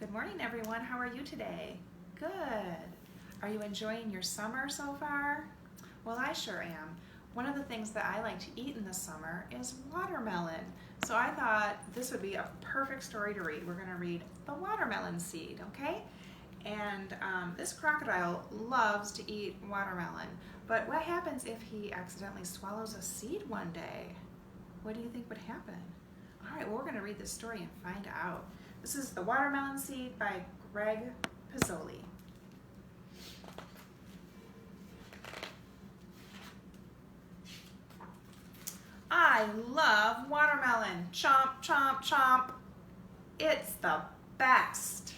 Good morning, everyone. How are you today? Good. Are you enjoying your summer so far? Well, I sure am. One of the things that I like to eat in the summer is watermelon. So I thought this would be a perfect story to read. We're going to read The Watermelon Seed, okay? And this crocodile loves to eat watermelon. But what happens if he accidentally swallows a seed one day? What do you think would happen? All right, well, we're going to read this story and find out. This is The Watermelon Seed by Greg Pizzoli. I love watermelon. Chomp, chomp, chomp. It's the best.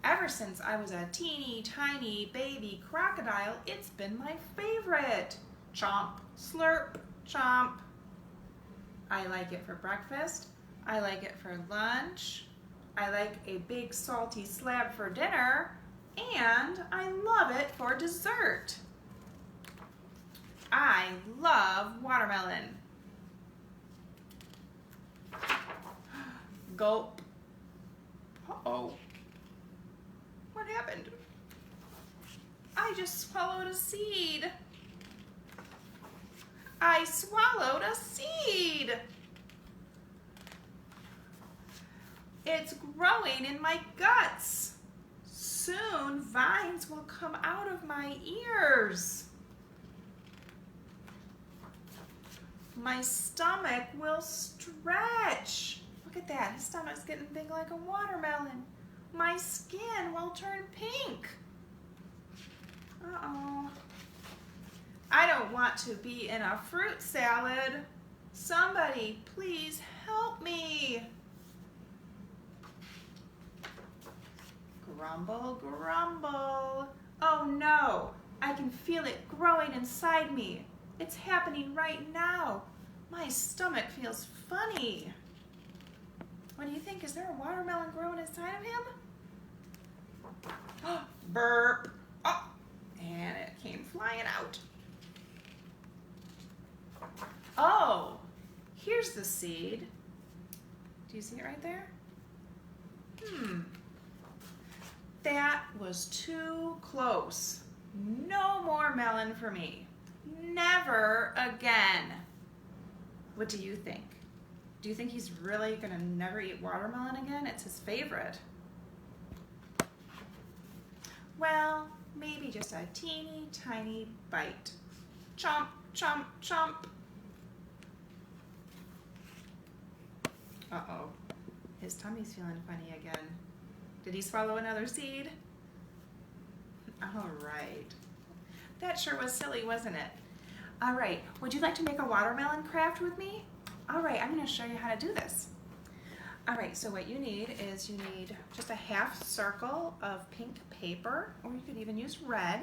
Ever since I was a teeny tiny baby crocodile, it's been my favorite. Chomp, slurp, chomp. I like it for breakfast. I like it for lunch. I like a big salty slab for dinner. And I love it for dessert. I love watermelon. Gulp. Uh-oh. What happened? I just swallowed a seed. I swallowed a seed. It's growing in my guts. Soon vines will come out of my ears. My stomach will stretch. Look at that, his stomach's getting big like a watermelon. My skin will turn pink. Uh-oh. I don't want to be in a fruit salad. Somebody, please help me. Grumble, grumble. Oh no, I can feel it growing inside me. It's happening right now. My stomach feels funny. What do you think? Is there a watermelon growing inside of him? Burp. Oh, and it came flying out. Oh, here's the seed. Do you see it right there? That was too close. No more melon for me. Never again. What do you think? Do you think he's really gonna never eat watermelon again? It's his favorite. Well, maybe just a teeny tiny bite. Chomp, chomp, chomp. Uh-oh, his tummy's feeling funny again. Did he swallow another seed? All right. That sure was silly, wasn't it? All right, would you like to make a watermelon craft with me? All right, I'm gonna show you how to do this. All right, so what you need is you need just a half circle of pink paper, or you could even use red.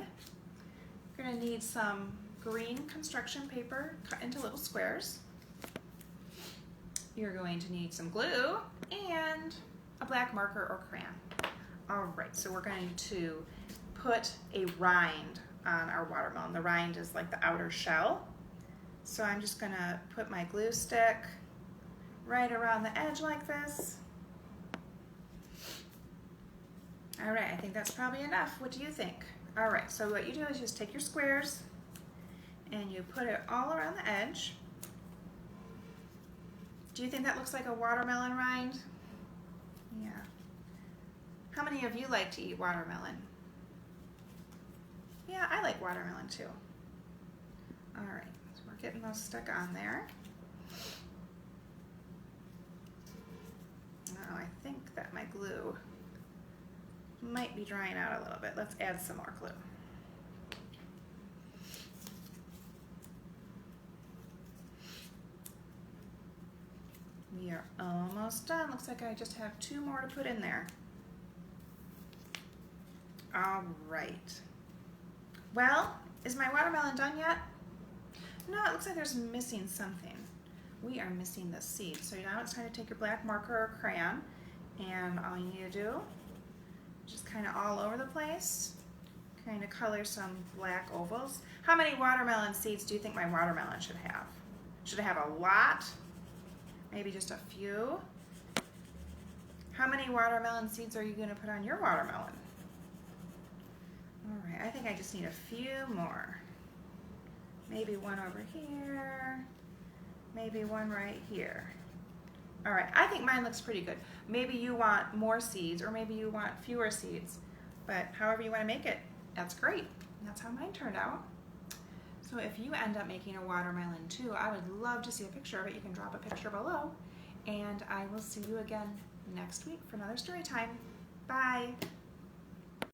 You're gonna need some green construction paper cut into little squares. You're going to need some glue and a black marker or crayon. All right, so we're going to put a rind on our watermelon. The rind is like the outer shell. So I'm just gonna put my glue stick right around the edge like this. All right, I think that's probably enough. What do you think? All right, so what you do is just take your squares and you put it all around the edge. Do you think that looks like a watermelon rind? Yeah. How many of you like to eat watermelon? Yeah, I like watermelon too. All right, so we're getting those stuck on there. Now I think that my glue might be drying out a little bit. Let's add some more glue. We are almost done. Looks like I just have 2 more to put in there. All right. Well, is my watermelon done yet? No, it looks like there's missing something. We are missing the seed. So now it's time to take your black marker or crayon, and all you need to do, just kind of all over the place, kind of color some black ovals. How many watermelon seeds do you think my watermelon should have? Should it have a lot? Maybe just a few? How many watermelon seeds are you going to put on your watermelon? All right, I think I just need a few more. Maybe one over here, maybe one right here. All right, I think mine looks pretty good. Maybe you want more seeds or maybe you want fewer seeds, but however you want to make it, that's great. That's how mine turned out. So if you end up making a watermelon too, I would love to see a picture of it. You can drop a picture below, and I will see you again next week for another story time. Bye.